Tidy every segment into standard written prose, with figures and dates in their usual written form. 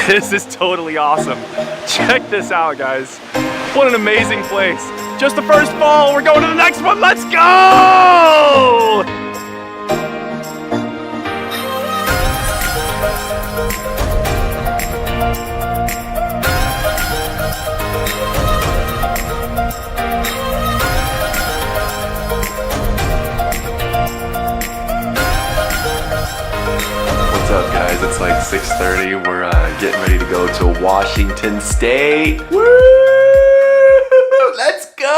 This is totally awesome. Check this out, guys. What an amazing place. Just the first fall, we're going to the next one. Let's go! What's up, guys? It's like 6:30. We're getting ready to go to Washington State. Woo! Let's go!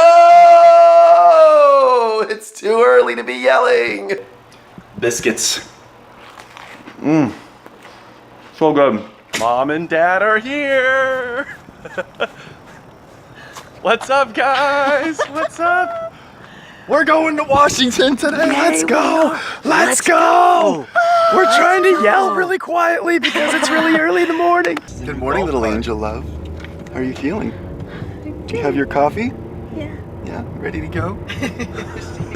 It's too early to be yelling. Biscuits. So good. Mom and Dad are here. What's up, guys? What's up? We're going to Washington today. Let's go. Let's go. We're trying to yell really quietly because it's really early in the morning. Good morning, little angel love. How are you feeling? Do you have your coffee? Yeah. Yeah, ready to go?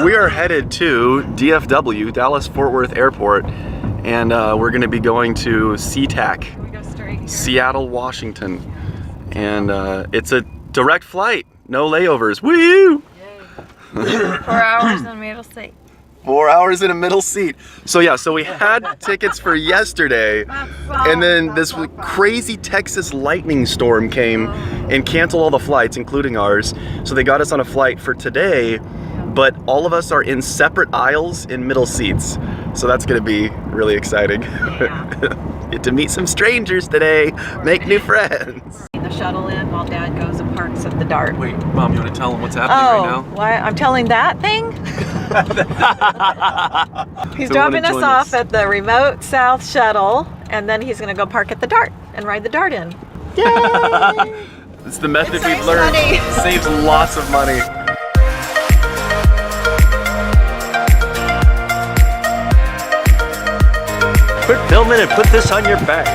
We are headed to DFW, Dallas Fort Worth Airport, and we're going to be going to SeaTac, Seattle, Washington. And it's a direct flight, no layovers. Woo! 4 hours in the middle seat. 4 hours in a middle seat. So yeah, so we had tickets for yesterday, and then this crazy Texas lightning storm came and canceled all the flights, including ours. So they got us on a flight for today, but all of us are in separate aisles in middle seats. So that's gonna be really exciting. Yeah. Get to meet some strangers today, make new friends. The shuttle in while Dad goes and parks at the Dart. Wait, Mom, you wanna tell them what's happening right now? Why? I'm telling that thing? He's So dropping us join off at the remote South shuttle, and then he's gonna go park at the Dart and ride the Dart in. Yay! It's the method It we've saves learned. money. Saves lots of money. Quit filming and put this on your back.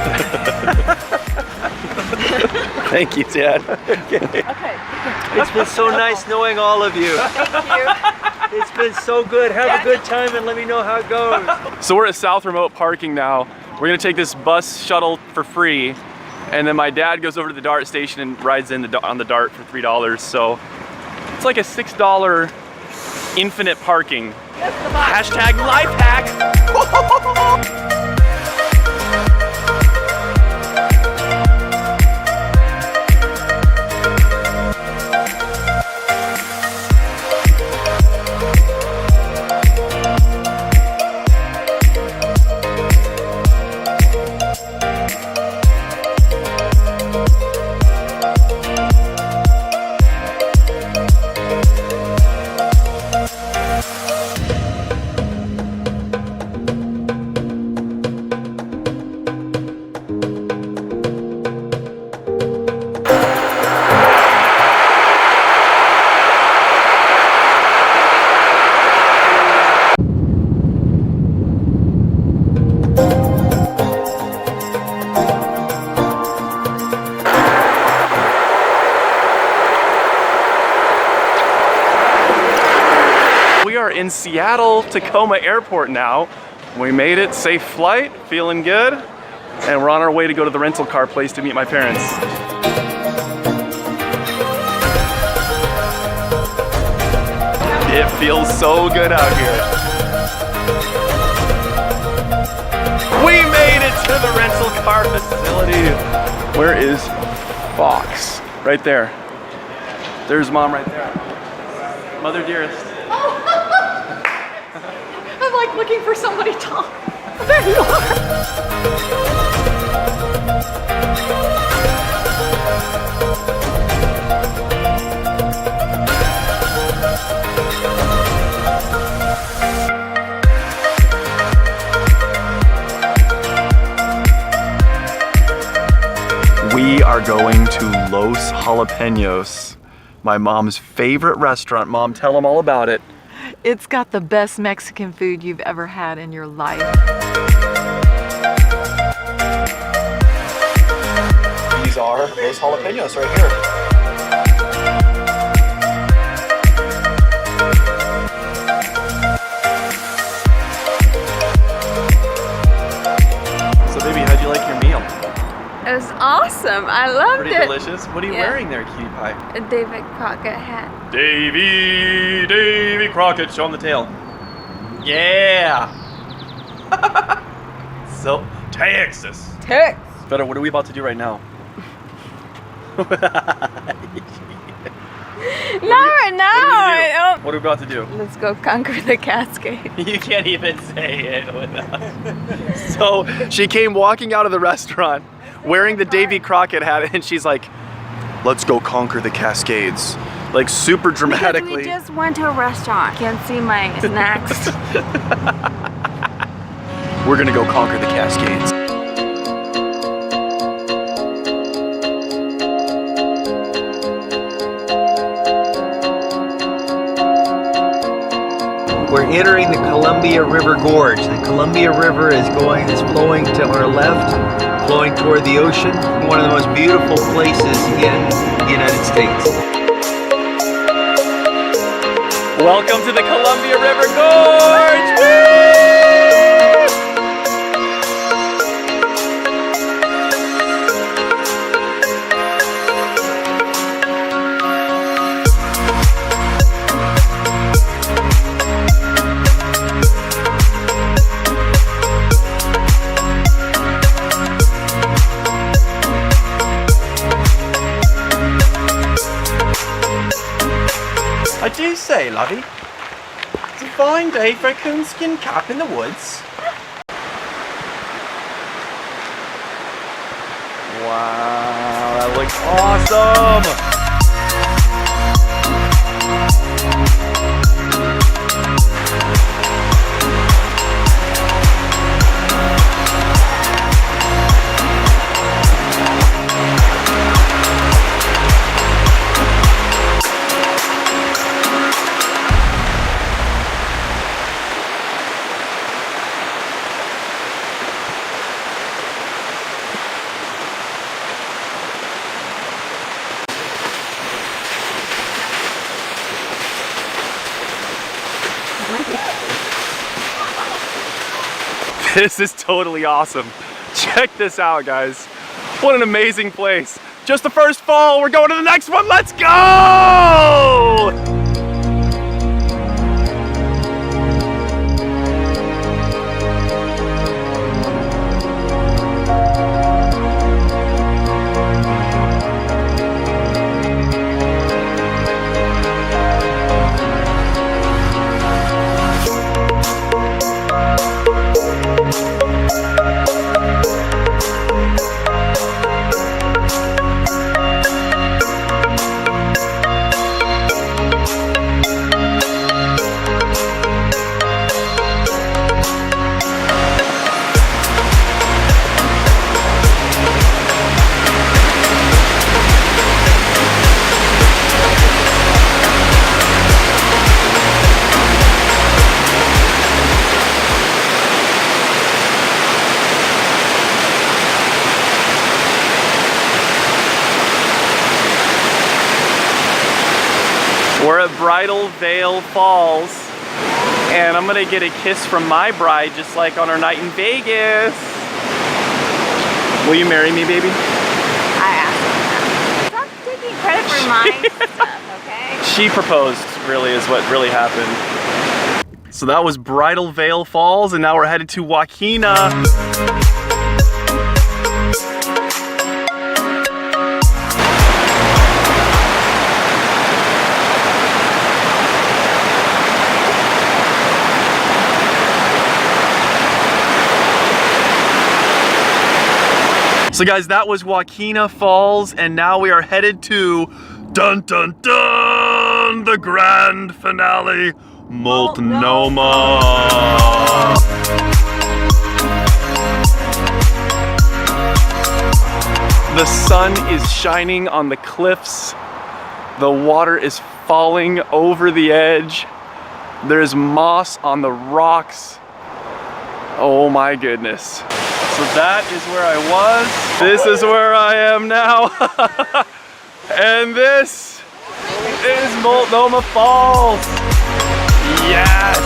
Thank you, Dad. Okay. It's been so nice knowing all of you. Thank you. It's been so good. Have a good time and let me know how it goes. So we're at South Remote Parking now. We're gonna take this bus shuttle for free, and then my dad goes over to the Dart station and rides in on the Dart for $3. So it's like a $6 infinite parking. Hashtag life hack. We are in Seattle Tacoma Airport now. We made it, safe flight, feeling good, and we're on our way to go to the rental car place to meet my parents. It feels so good out here. We made it to the rental car facility. Where is Fox? Right there. There's Mom right there. Mother dearest. I'm like looking for somebody tall. There you are. We are going to Los Jalapenos, my mom's favorite restaurant. Mom, tell them all about it. It's got the best Mexican food you've ever had in your life. These are Los Jalapenos right here. So baby, how'd you like your meal? It It was awesome. I loved Pretty it. delicious. What are you Yeah. wearing there, cutie pie? A David Crockett hat. Davy Crockett, show him the tail. Yeah. So, Texas. Tex. Feta, what are we about to do right now? No, no. What are we about to do? Let's go conquer the Cascade. You can't even say it without. So she came walking out of the restaurant wearing the Davy Crockett hat, and she's like, "Let's go conquer the Cascades." Like super dramatically. Because we just went to a restaurant. Can't see my snacks. We're gonna go conquer the Cascades. We're entering the Columbia River Gorge. The Columbia River is flowing to our left, flowing toward the ocean. One of the most beautiful places in the United States. Welcome to the Columbia River Gorge! Woo! I do say, lovey, it's a fine day for a coonskin cap in the woods. Wow, that looks awesome! This is totally awesome. Check this out, guys. What an amazing place. Just the first fall, we're going to the next one. Let's go! We're at Bridal Veil Falls, and I'm gonna get a kiss from my bride just like on our night in Vegas. Will you marry me, baby? I asked her. Stop taking credit for my stuff, okay? She proposed, really, is what really happened. So that was Bridal Veil Falls, and now we're headed to Waukena. So guys, that was Waukena Falls, and now we are headed to dun dun dun, the grand finale, Multnomah. The sun is shining on the cliffs. The water is falling over the edge. There's moss on the rocks. Oh my goodness. So that is where I was. This is where I am now. And this is Multnomah Falls. Yes.